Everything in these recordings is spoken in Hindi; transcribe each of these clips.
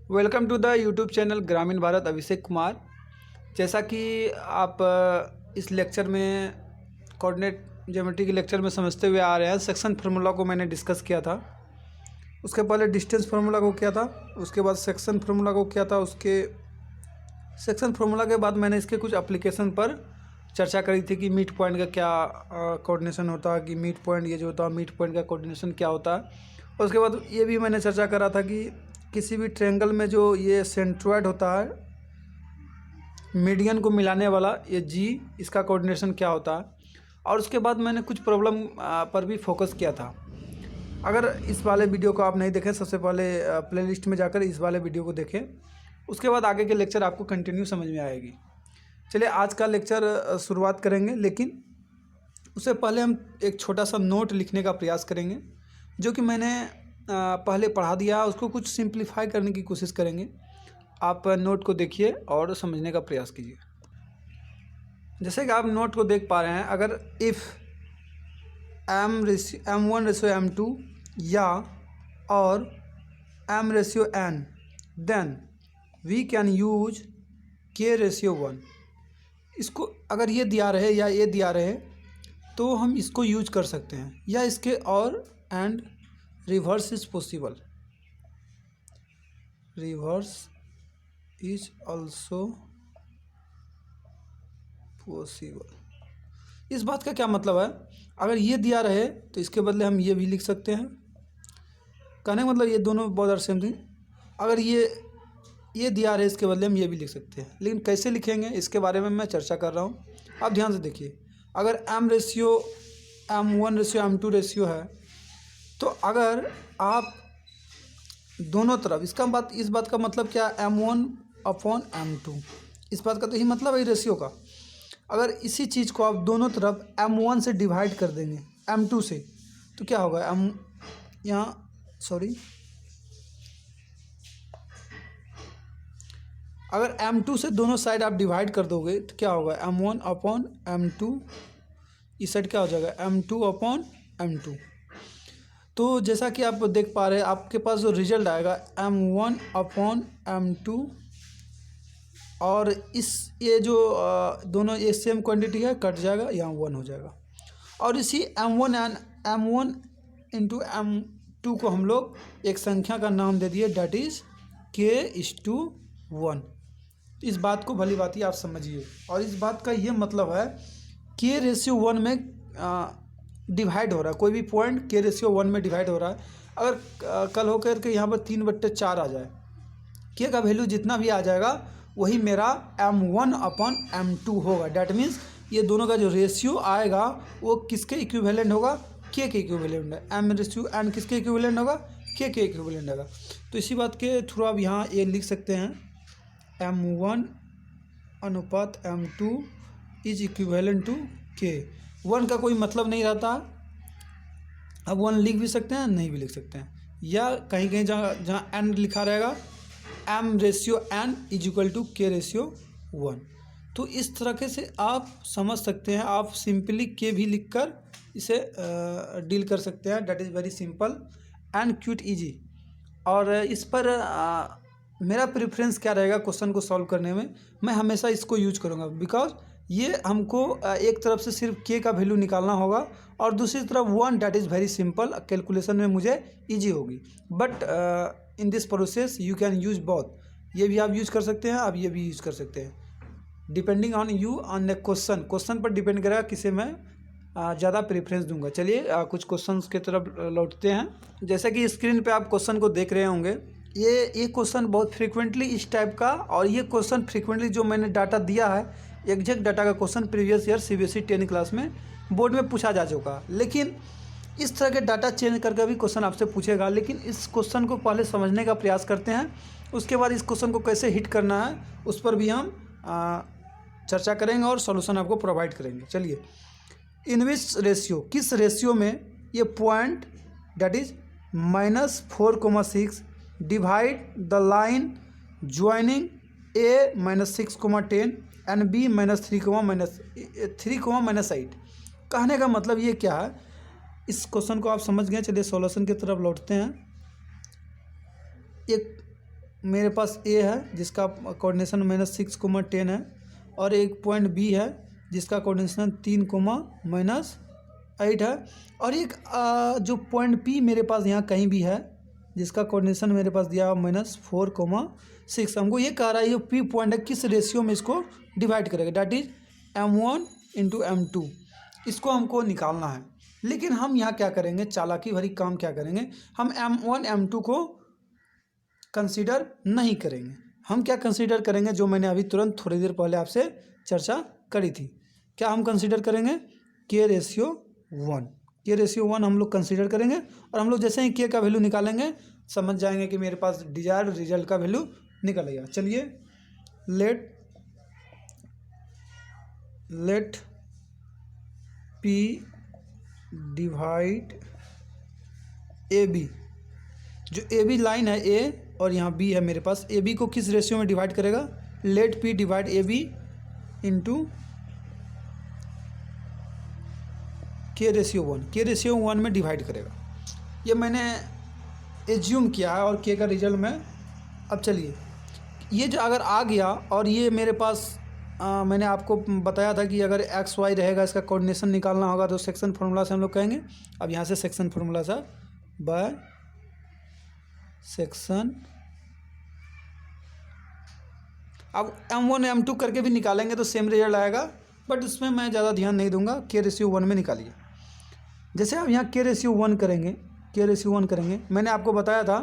Welcome to the YouTube channel Gramin Bharat. Abhishek Kumar. जैसा कि आप इस लेक्चर में कोऑर्डिनेट ज्योमेट्री के लेक्चर में समझते हुए आ रहे हैं, सेक्शन फार्मूला को मैंने डिस्कस किया था। उसके पहले डिस्टेंस फार्मूला को किया था, उसके बाद सेक्शन फार्मूला को किया था। उसके सेक्शन फार्मूला के बाद मैंने इसके कुछ एप्लीकेशन पर चर्चा करी थी कि मिड पॉइंट का क्या कोऑर्डिनेशन होता है, कि मिड पॉइंट ये जो होता है मिड पॉइंट का कोऑर्डिनेशन क्या होता है। और उसके बाद ये भी मैंने चर्चा करा था कि किसी भी ट्रायंगल में जो ये सेंट्रॉयड होता है, मीडियन को मिलाने वाला ये जी, इसका कोऑर्डिनेशन क्या होता है। और उसके बाद मैंने कुछ प्रॉब्लम पर भी फोकस किया था। अगर इस वाले वीडियो को आप नहीं देखें, सबसे पहले प्लेलिस्ट में जाकर इस वाले वीडियो को देखें, उसके बाद आगे के लेक्चर आपको कंटिन्यू समझ में आएगी। चलिए आज का लेक्चर शुरुआत करेंगे, लेकिन उससे पहले हम एक छोटा सा नोट लिखने का प्रयास करेंगे, जो कि मैंने पहले पढ़ा दिया। उसको कुछ सिंप्लीफाई करने की कोशिश करेंगे। आप नोट को देखिए और समझने का प्रयास कीजिए। जैसे कि आप नोट को देख पा रहे हैं, अगर इफ़ m1/m2 या और m/n, then we can use k/1। इसको अगर ये दिया रहे या ये दिया रहे तो हम इसको यूज कर सकते हैं, या इसके और and reverse is possible. Reverse is also possible. इस बात का क्या मतलब है, अगर ये दिया रहे तो इसके बदले हम ये भी लिख सकते हैं। कहने का मतलब ये दोनों बहुत आर सेम थिंग। अगर ये दिया रहे इसके बदले हम ये भी लिख सकते हैं, लेकिन कैसे लिखेंगे इसके बारे में मैं चर्चा कर रहा हूँ। आप ध्यान से देखिए, अगर m/m1/m2 रेशियो है, तो अगर आप दोनों तरफ इस बात का मतलब क्या है, m1/m2, इस बात का तो यही मतलब है रेशियो का। अगर इसी चीज़ को आप दोनों तरफ m1 से डिवाइड कर देंगे m2 से, तो क्या होगा, अगर m2 से दोनों साइड आप डिवाइड कर दोगे तो क्या होगा, m1/m2, इस साइड क्या हो जाएगा, m2/m2। तो जैसा कि आप देख पा रहे हैं, आपके पास जो रिजल्ट आएगा m1/m2, और ये जो दोनों ये सेम क्वांटिटी है, कट जाएगा, यहाँ 1 हो जाएगा। और इसी m1 इंटू m2 को हम लोग एक संख्या का नाम दे दिए, डेट इज़ k/1। इस बात को भली भांति आप समझिए। और इस बात का ये मतलब है k/1 में डिवाइड हो रहा है, कोई भी पॉइंट k/1 में डिवाइड हो रहा है। अगर कल होकर के यहाँ पर 3/4 आ जाए, k का वैल्यू जितना भी आ जाएगा वही मेरा m1/m2 होगा। डैट मीन्स ये दोनों का जो रेशियो आएगा वो किसके इक्विवेलेंट होगा, k के इक्विवेलेंट है। m/n किसके इक्विवेलेंट होगा, k के इक्विवेलेंट होगा। तो इसी बात के थ्रू आप यहाँ ये लिख सकते हैं, m1/m2 is equivalent to k। 1 का कोई मतलब नहीं रहता। अब 1 लिख भी सकते हैं, नहीं भी लिख सकते हैं, या कहीं कहीं जहाँ n लिखा रहेगा m/n is equal to k/1। तो इस तरीके से आप समझ सकते हैं। आप सिंपली k भी लिखकर इसे डील कर सकते हैं। That is very simple and cute easy. और इस पर मेरा प्रेफरेंस क्या रहेगा क्वेश्चन को सॉल्व करने में, मैं हमेशा इसको यूज करूँगा, बिकॉज ये हमको एक तरफ से सिर्फ k का वैल्यू निकालना होगा और दूसरी तरफ 1, that is very simple, calculation में मुझे ईजी होगी। But in this process you can use both. ये भी आप यूज कर सकते हैं, आप ये भी यूज कर सकते हैं, depending on you on the question पर डिपेंड करेगा किसे मैं ज़्यादा प्रेफरेंस दूंगा। चलिए कुछ क्वेश्चंस की तरफ लौटते हैं। जैसे कि स्क्रीन पे आप क्वेश्चन को देख रहे होंगे, ये क्वेश्चन बहुत फ्रीक्वेंटली इस टाइप का, और ये क्वेश्चन फ्रीक्वेंटली जो मैंने डाटा दिया है, एग्जैक्ट डाटा का question previous year CBSE 10 class में बोर्ड में पूछा जा चुका। लेकिन इस तरह के डाटा चेंज करके भी क्वेश्चन आपसे पूछेगा। लेकिन इस क्वेश्चन को पहले समझने का प्रयास करते हैं, उसके बाद इस क्वेश्चन को कैसे हिट करना है उस पर भी हम चर्चा करेंगे और सॉल्यूशन आपको प्रोवाइड करेंगे। चलिए, इन विच रेशियो, किस रेशियो में ये point that is -4,6 divide the line joining a -6,10 and b -3,-8। कहने का मतलब ये क्या है, इस क्वेश्चन को आप समझ गए। चलिए सॉल्यूशन की तरफ लौटते हैं। एक मेरे पास ए है जिसका कोऑर्डिनेशन -6, 10 है, और एक पॉइंट बी है जिसका कोऑर्डिनेशन 3, -8 है, और एक जो पॉइंट पी मेरे पास यहाँ कहीं भी है जिसका कोऑर्डिनेशन मेरे पास दिया -4, 6। हमको ये कह रहा है ये पी पॉइंट है किस रेशियो में इसको डिवाइड करेगा, डैट इज M1 × M2। इसको हमको निकालना है। लेकिन हम यहाँ क्या करेंगे, चालाकी भरी काम क्या करेंगे, हम M1 M2 को कंसीडर नहीं करेंगे। हम क्या कंसीडर करेंगे, जो मैंने अभी तुरंत थोड़ी देर पहले आपसे चर्चा करी थी। क्या हम कंसीडर करेंगे, K/1। K/1 हम लोग कंसीडर करेंगे, और हम लोग जैसे ही K का वैल्यू निकालेंगे समझ जाएंगे कि मेरे पास डिजायर्ड रिजल्ट का वैल्यू निकलेगा। चलिए, लेट P डिवाइड AB। जो AB लाइन है A और यहाँ B है मेरे पास, AB को किस रेशियो में डिवाइड करेगा, let P divide AB into K/1। K/1 में डिवाइड करेगा। ये मैंने एज्यूम किया है, और K का रिजल्ट में, अब चलिए ये जो अगर आ गया, और ये मेरे पास मैंने आपको बताया था कि अगर XY रहेगा इसका कोऑर्डिनेशन निकालना होगा तो सेक्शन फार्मूला से हम लोग कहेंगे। अब यहाँ से सेक्शन फार्मूला से बाय सेक्शन, अब M1 M2 करके भी निकालेंगे तो सेम रिजल्ट आएगा, बट उसमें मैं ज़्यादा ध्यान नहीं दूंगा। K/1 में निकालिए। जैसे आप यहाँ K/1 करेंगे, मैंने आपको बताया था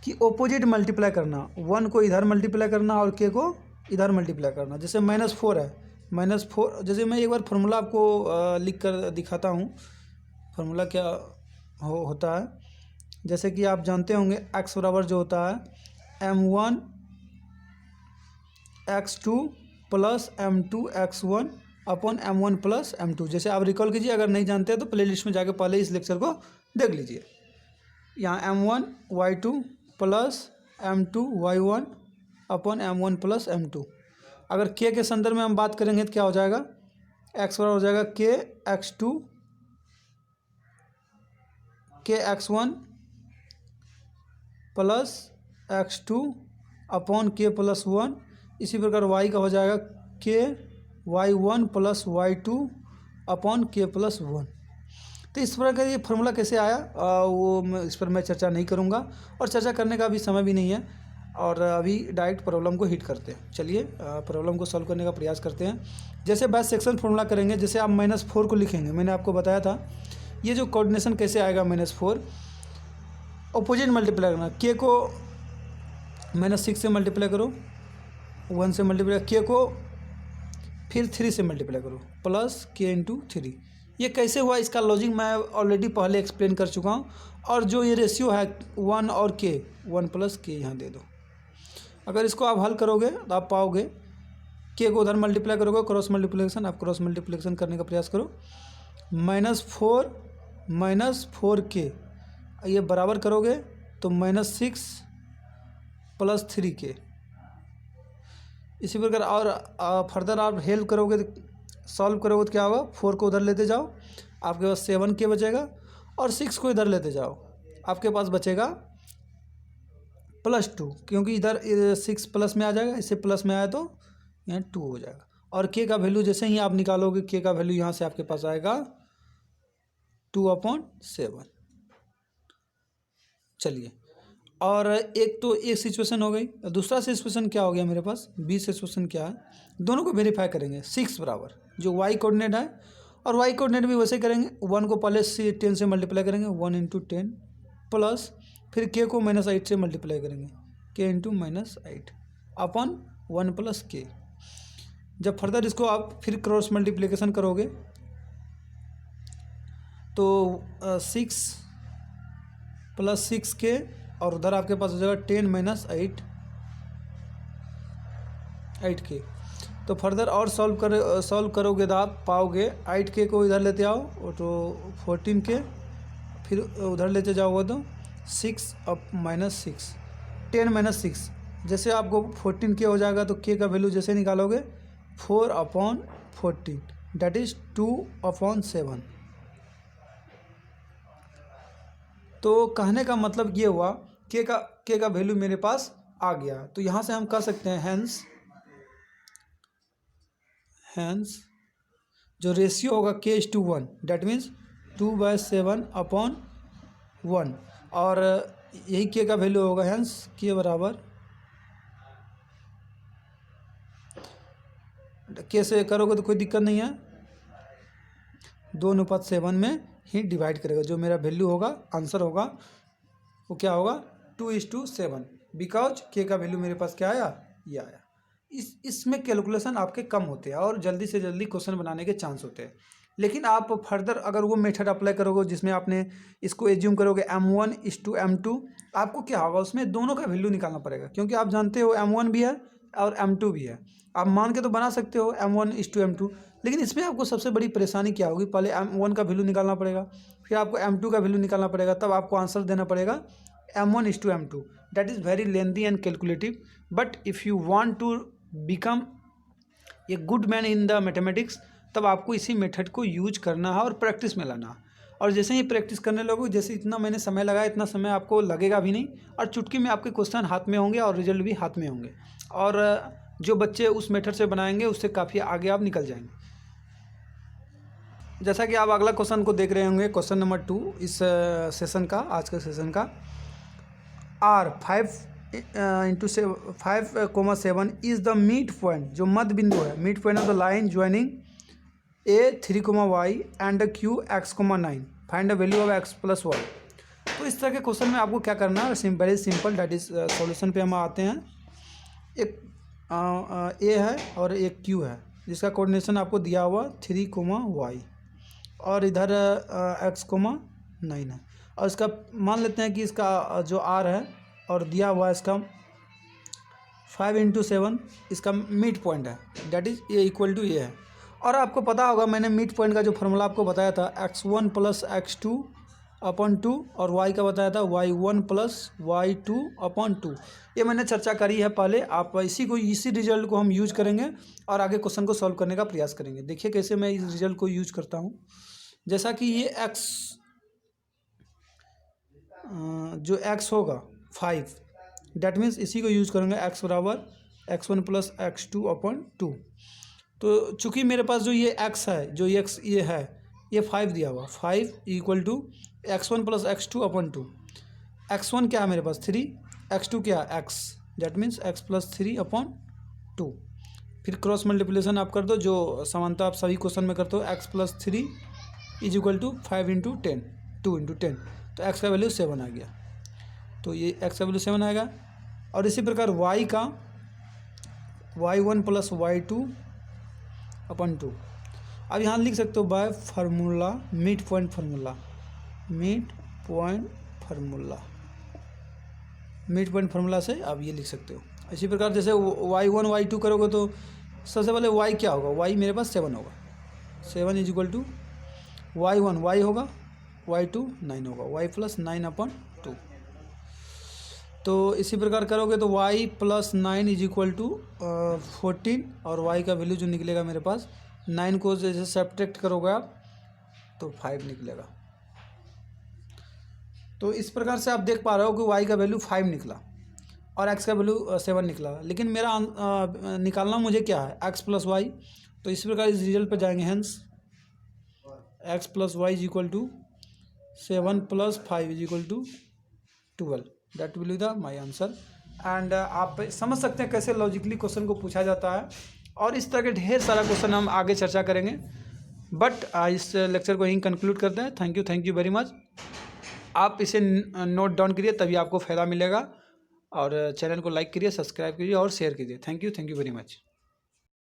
कि ऑपोजिट मल्टीप्लाई करना, 1 को इधर मल्टीप्लाई करना और K को इधर मल्टीप्लाई करना। जैसे -4 है, -4, जैसे मैं एक बार फार्मूला आपको लिख कर दिखाता हूँ फार्मूला क्या होता है। जैसे कि आप जानते होंगे x बराबर जो होता है M1 x2 plus M2 x1 upon M1 plus M2। जैसे आप रिकॉल कीजिए, अगर नहीं जानते हैं तो प्ले लिस्ट में जाके पहले इस लेक्चर को देख लीजिए। यहाँ M1 y2 plus M2 y1 upon M1 plus M2। अगर K के संदर्भ में हम बात करेंगे तो क्या हो जाएगा, x बराबर हो जाएगा K x1 plus x2 upon K plus 1। इसी प्रकार y का हो जाएगा K y1 plus y2 upon K plus 1। तो इस प्रकार का ये फार्मूला कैसे आया इस पर मैं चर्चा नहीं करूँगा, और चर्चा करने का भी समय भी नहीं है, और अभी डायरेक्ट प्रॉब्लम को हिट करते हैं। चलिए प्रॉब्लम को सॉल्व करने का प्रयास करते हैं। जैसे बाय सेक्शन फार्मूला करेंगे, जैसे आप -4 को लिखेंगे, मैंने आपको बताया था ये जो कोऑर्डिनेशन कैसे आएगा, -4 अपोजिट मल्टीप्लाई करना, K को -6 से मल्टीप्लाई करो, 1 से मल्टीप्लाई, K को फिर 3 से मल्टीप्लाई करो, प्लस K × 3। ये कैसे हुआ, इसका लॉजिक मैं ऑलरेडी पहले एक्सप्लेन कर चुका हूँ। और जो ये रेशियो है 1 और K, 1 + K यहाँ दे दो। अगर इसको आप हल करोगे तो आप पाओगे, K को उधर मल्टीप्लाई करोगे, क्रॉस मल्टीप्लिकेशन, आप क्रॉस मल्टीप्लिकेशन करने का प्रयास करो, -4 ये बराबर करोगे तो -6 + 3K। इसी प्रकार और फर्दर आप हेल्प करोगे, सॉल्व करोगे तो क्या होगा, 4 को उधर लेते जाओ, आपके पास 7K बचेगा, और 6 को इधर लेते जाओ, आपके पास बचेगा +2, क्योंकि इधर 6 प्लस में आ जाएगा, इससे प्लस में आया तो यहाँ 2 हो जाएगा। और K का वैल्यू जैसे ही आप निकालोगे, K का वैल्यू यहाँ से आपके पास आएगा 2/7। चलिए, और एक तो एक सिचुएशन हो गई। दूसरा सिचुएशन क्या हो गया मेरे पास, बी सिचुएशन क्या है, दोनों को वेरीफाई करेंगे। 6 बराबर जो y कोऑर्डिनेट है, और y कोऑर्डिनेट भी वैसे करेंगे, 1 को पहले से 10 से मल्टीप्लाई करेंगे, 1 × 10 प्लस फिर K को -8 से मल्टीप्लाई करेंगे, K × -8 अपॉन 1 + K। जब फर्दर इसको आप फिर क्रॉस मल्टीप्लिकेशन करोगे तो 6 + 6K, और उधर आपके पास हो जाएगा 10 - 8K। तो फर्दर और सॉल्व करोगे तो आप पाओगे 8K को इधर लेते आओ तो 14K, फिर उधर लेते जाओगे तो 6 अब -6 10 - 6। जैसे आपको 14K हो जाएगा तो K का वैल्यू जैसे निकालोगे 4/14, डैट इज़ 2/7। तो कहने का मतलब ये हुआ के का वैल्यू मेरे पास आ गया। तो यहाँ से हम कह सकते हैं हैंस जो रेशियो होगा k:1, डैट मीन्स 2/7/1, और यही के का वैल्यू होगा। हैंस के बराबर के से करोगे तो कोई दिक्कत नहीं है, 2:7 में ही डिवाइड करेगा। जो मेरा वैल्यू होगा, आंसर होगा, वो क्या होगा 2:7, बिकॉज के का वैल्यू मेरे पास क्या आया, ये आया। इसमें कैलकुलेशन आपके कम होते हैं और जल्दी से जल्दी क्वेश्चन बनाने के चांस होते हैं। लेकिन आप फर्दर अगर वो मेथड अप्लाई करोगे जिसमें आपने इसको एज्यूम करोगे M1:M2, आपको क्या होगा, उसमें दोनों का वैल्यू निकालना पड़ेगा, क्योंकि आप जानते हो M1 भी है और M2 भी है। आप मान के तो बना सकते हो M1:M2, लेकिन इसमें आपको सबसे बड़ी परेशानी क्या होगी, पहले M1 का वैल्यू निकालना पड़ेगा, फिर आपको M2 का वैल्यू निकालना पड़ेगा, तब आपको आंसर देना पड़ेगा M1:M2। That is very lengthy and calculative, but if you want to become a good man in the mathematics, तब आपको इसी मेथड को यूज करना है और प्रैक्टिस में लाना। और जैसे ही प्रैक्टिस करने लगोगे, जैसे इतना मैंने समय लगाया, इतना समय आपको लगेगा भी नहीं, और चुटकी में आपके क्वेश्चन हाथ में होंगे और रिजल्ट भी हाथ में होंगे। और जो बच्चे उस मेथड से बनाएंगे उससे काफ़ी आगे आप निकल जाएंगे। जैसा कि आप अगला क्वेश्चन को देख रहे होंगे, क्वेश्चन नंबर 2 इस सेशन का, आज के सेशन का। R 5:5,7 is the mid point, जो मध्य बिंदु है, mid point of the line joining A 3, y and Q x, 9, find the value of x + y। तो इस तरह के क्वेश्चन में आपको क्या करना है, very simple, that is solution पे हम आते हैं। एक A है और एक Q है, जिसका कोऑर्डिनेशन आपको दिया हुआ 3, y, और इधर x, 9 है। और इसका मान लेते हैं कि इसका जो R है और दिया हुआ इसका 5:7 इसका मिड पॉइंट है, डैट इज A = A है। और आपको पता होगा, मैंने मिड पॉइंट का जो फॉर्मूला आपको बताया था, x1 + x2/2, और y का बताया था y1 + y2/2। ये मैंने चर्चा करी है पहले। आप इसी रिजल्ट को हम यूज करेंगे और आगे क्वेश्चन को सॉल्व करने का प्रयास करेंगे। देखिए कैसे मैं इस रिजल्ट को यूज करता हूँ। जैसा कि ये जो x होगा 5, डैट मीन्स इसी को यूज करेंगे, x बराबर x1 + x2/2। तो चूंकि मेरे पास जो ये x है, जो x ये है, ये 5 दिया हुआ, 5 = x1 + x2/2। x1 क्या है मेरे पास 3, x2 क्या है x, दैट मीन्स x + 3/2। फिर क्रॉस मल्टीप्लिकेशन आप कर दो, जो समानता आप सभी क्वेश्चन में करते हो, x + 3 = 5 × 10, 2 × 10, तो x का वैल्यू 7 आ गया। तो ये x का वैल्यू 7 आएगा। और इसी प्रकार y का y1 + y2/2। अब यहाँ लिख सकते हो bye formula, mid point formula से आप ये लिख सकते हो। इसी प्रकार जैसे y1 y2 करोगे तो सबसे पहले y क्या होगा, y मेरे पास 7 होगा, 7 = y1 y होगा, y2 9 होगा, y + 9/2। तो इसी प्रकार करोगे तो y + 9 = 14, और y का वैल्यू जो निकलेगा मेरे पास, 9 को जैसे सब्ट्रैक्ट करोगे आप तो 5 निकलेगा। तो इस प्रकार से आप देख पा रहे हो कि y का वैल्यू 5 निकला और x का वैल्यू 7 निकला, लेकिन मेरा निकालना मुझे क्या है, x + y। तो इसी प्रकार इस रिजल्ट पर जाएंगे, hence x + y = 7 + 5 = 12, that will be the my answer. And आप समझ सकते हैं कैसे लॉजिकली क्वेश्चन को पूछा जाता है, और इस तरह के ढेर सारा क्वेश्चन हम आगे चर्चा करेंगे। बट इस लेक्चर को यहीं कंक्लूड करते हैं। Thank you very much. आप इसे नोट डाउन करिए, तभी आपको फ़ायदा मिलेगा। और चैनल को लाइक करिए, सब्सक्राइब कीजिए और शेयर कीजिए। Thank you very much.